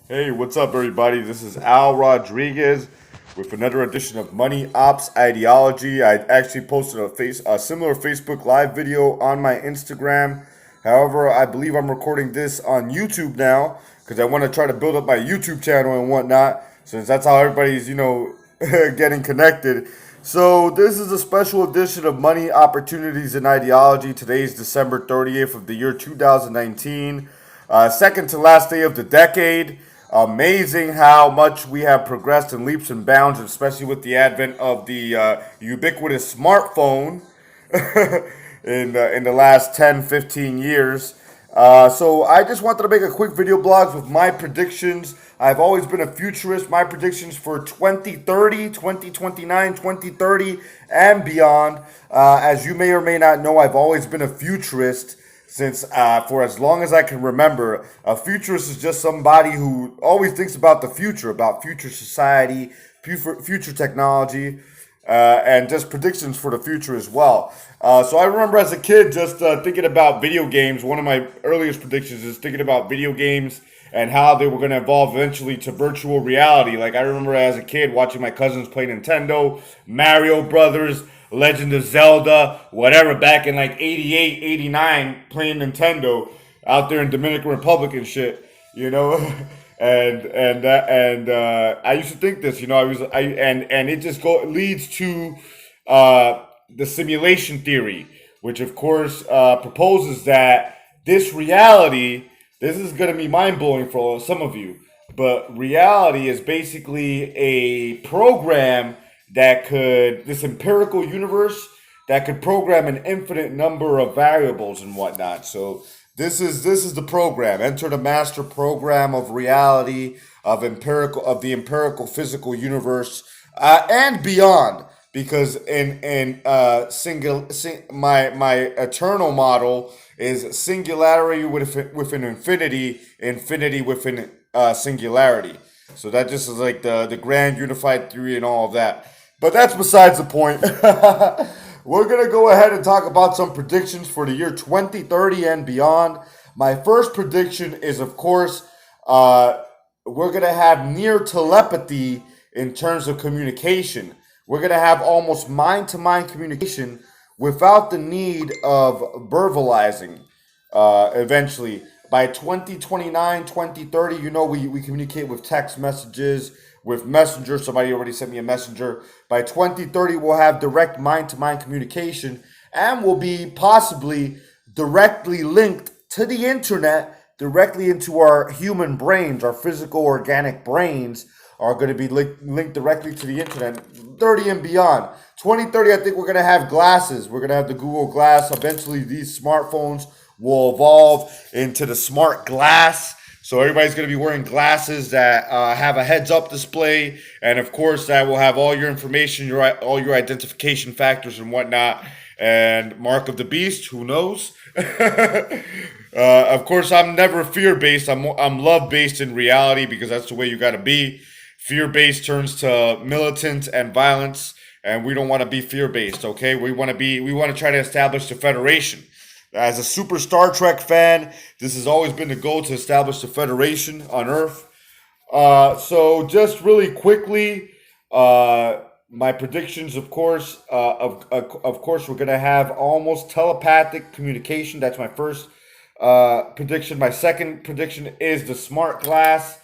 Hey, what's up, everybody? This is Al Rodriguez with another edition of Money Ops Ideology. I actually posted a similar Facebook Live video on my Instagram. However, I believe I'm recording this on YouTube now because I want to try to build up my YouTube channel and whatnot, since that's how everybody's getting connected. So this is a special edition of Money Opportunities and Ideology. Today is December 30th of the year 2019. Second to last day of the decade. Amazing how much we have progressed in leaps and bounds, especially with the advent of the ubiquitous smartphone in the last 10, 15 years. So I just wanted to make a quick video blog with my predictions. I've always been a futurist. My predictions for 2030, 2029, 2030, and beyond. As you may or may not know, I've always been a futurist since for as long as I can remember. A futurist is just somebody who always thinks about the future, about future society, future technology, and just predictions for the future as well. So I remember as a kid just thinking about video games. One of my earliest predictions is thinking about video games and how they were going to evolve eventually to virtual reality. Like, I remember as a kid watching my cousins play Nintendo, Mario Brothers, Legend of Zelda, whatever, back in like 88, 89, playing Nintendo out there in Dominican Republic and shit, you know. and I used to think this, and it just leads to the simulation theory, which of course proposes that this is going to be mind blowing for some of you, but reality is basically a program this empirical universe that could program an infinite number of variables and whatnot. So this is the program. Enter the master program of reality of the empirical physical universe and beyond. Because my eternal model is singularity within infinity, infinity within singularity. So that just is like the grand unified theory and all of that. But that's besides the point. We're going to go ahead and talk about some predictions for the year 2030 and beyond. My first prediction is, of course, we're going to have near telepathy in terms of communication. We're going to have almost mind to mind communication without the need of verbalizing eventually. By 2029, 2030, we communicate with text messages, with Messenger. Somebody already sent me a messenger. By 2030, we'll have direct mind-to-mind communication and will be possibly directly linked to the internet, directly into our human brains, our physical organic brains are going to be linked directly to the internet. 30 and beyond. 2030, I think we're going to have glasses. We're going to have the Google Glass. Eventually, these smartphones will evolve into the smart glass. So everybody's going to be wearing glasses that have a heads-up display, and of course, that will have all your information, all your identification factors and whatnot. And Mark of the Beast, who knows? Of course, I'm never fear-based. I'm love-based in reality because that's the way you got to be. Fear-based turns to militant and violence, and we don't want to be fear-based. Okay, we want to try to establish the Federation. As a super Star Trek fan, this has always been the goal to establish the Federation on Earth. So just really quickly, my predictions, of course, of course, we're gonna have almost telepathic communication. That's my first prediction. My second prediction is the smart glass,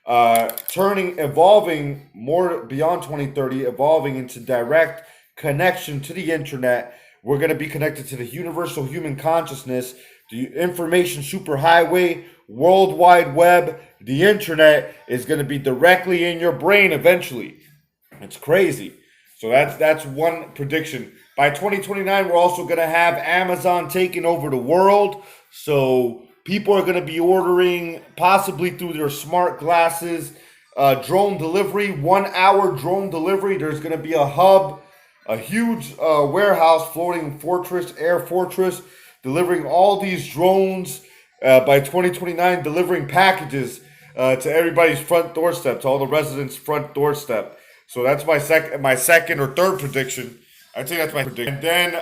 evolving more beyond 2030, evolving into direct connection to the internet. We're going to be connected to the universal human consciousness, the information superhighway, World Wide Web. The internet is going to be directly in your brain eventually. It's crazy. So that's one prediction. By 2029, we're also going to have Amazon taking over the world. So people are going to be ordering, possibly through their smart glasses, drone delivery, 1 hour drone delivery. There's going to be a hub, a huge warehouse, floating fortress, air fortress, delivering all these drones by 2029, delivering packages to everybody's front doorstep, to all the residents' front doorstep. So that's my second or third prediction. I think that's my prediction. And then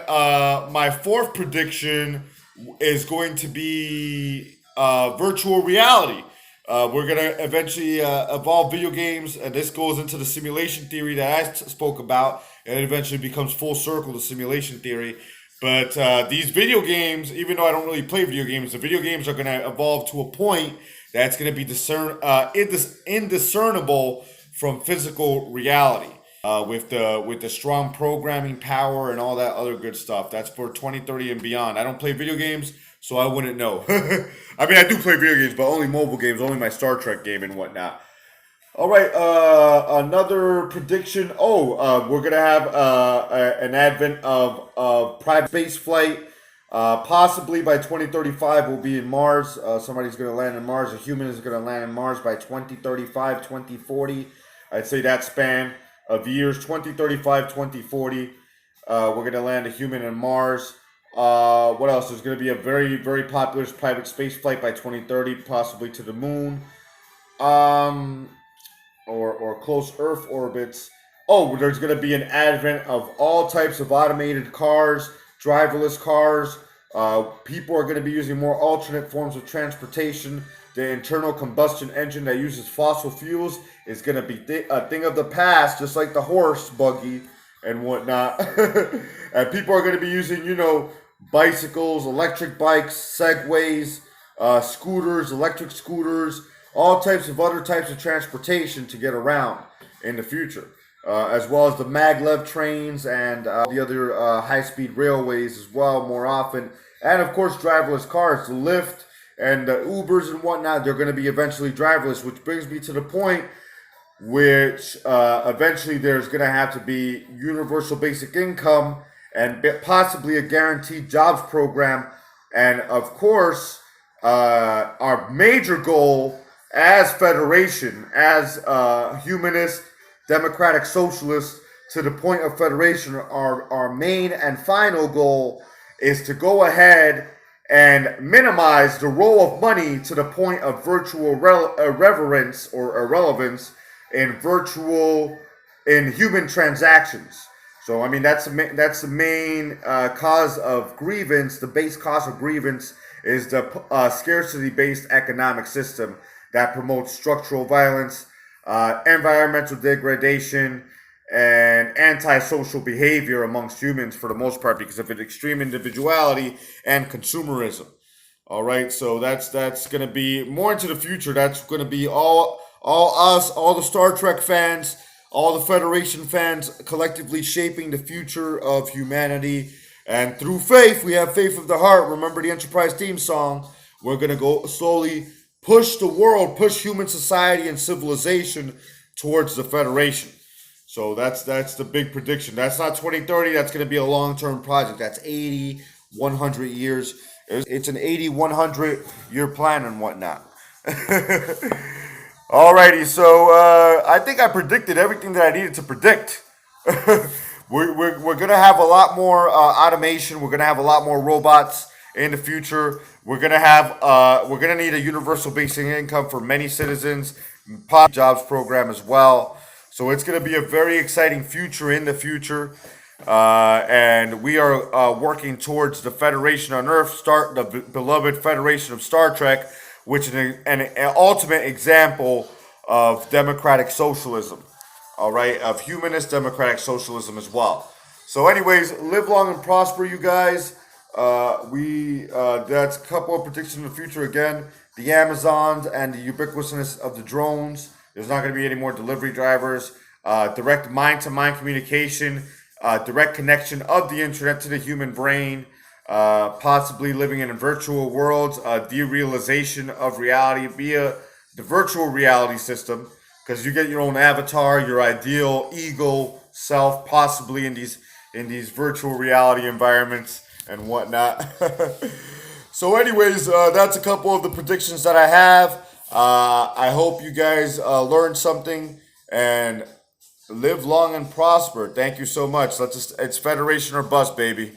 my fourth prediction is going to be virtual reality. We're gonna eventually evolve video games, and this goes into the simulation theory that I spoke about, and it eventually becomes full circle to simulation theory. But these video games, even though I don't really play video games, the video games are gonna evolve to a point that's gonna be indiscernible from physical reality. With the strong programming power and all that other good stuff. That's for 2030 and beyond. I don't play video games, so I wouldn't know. I mean, I do play video games, but only mobile games, only my Star Trek game and whatnot. All right, another prediction. We're gonna have an advent of private space flight. Possibly by 2035, we'll be in Mars. Somebody's gonna land in Mars. A human is gonna land in Mars by 2035, 2040. I'd say that span of years, 2035, 2040. We're going to land a human on Mars. What else? There's going to be a very, very popular private space flight by 2030, possibly to the moon, or close Earth orbits. Oh, there's going to be an advent of all types of automated cars, driverless cars. People are going to be using more alternate forms of transportation. The internal combustion engine that uses fossil fuels is going to be a thing of the past, just like the horse buggy and whatnot. And people are going to be using, bicycles, electric bikes, segways, scooters, electric scooters, all types of other types of transportation to get around in the future. As well as the maglev trains and the other high-speed railways as well, more often. And, of course, driverless cars, the Lyft and the Ubers and whatnot, they're going to be eventually driverless, which brings me to the point which eventually there's going to have to be universal basic income and possibly a guaranteed jobs program. And, of course, our major goal as federation, as humanist, democratic socialists, to the point of federation, our main and final goal is to go ahead and minimize the role of money to the point of virtual irreverence or irrelevance in human transactions. So I mean that's the main cause of grievance. The base cause of grievance is the scarcity-based economic system that promotes structural violence, environmental degradation, and antisocial behavior amongst humans for the most part because of its extreme individuality and consumerism. All right, so that's going to be more into the future. That's going to be all us, all the Star Trek fans, all the Federation fans collectively shaping the future of humanity. And through faith, we have faith of the heart. Remember the Enterprise theme song. We're going to go slowly push the world, push human society and civilization towards the Federation. So that's the big prediction. That's not 2030. That's going to be a long-term project. That's 80, 100 years. It's an 80, 100 year plan and whatnot. Alrighty, so I think I predicted everything that I needed to predict. we're going to have a lot more automation. We're going to have a lot more robots in the future. We're going to need a universal basic income for many citizens, jobs program as well. So it's going to be a very exciting future in the future. And we are working towards the Federation on Earth, the beloved Federation of Star Trek, which is an ultimate example of democratic socialism. All right, of humanist democratic socialism as well. So anyways, live long and prosper, you guys. That's a couple of predictions in the future. Again, the Amazons and the ubiquitousness of the drones. There's not going to be any more delivery drivers. Direct mind-to-mind communication. Direct connection of the internet to the human brain. Possibly living in virtual worlds. Derealization of reality via the virtual reality system. Because you get your own avatar, your ideal ego self, possibly in these virtual reality environments and whatnot. So anyways, that's a couple of the predictions that I have. I hope you guys learned something and live long and prosper. Thank you so much. It's Federation or Bust, baby.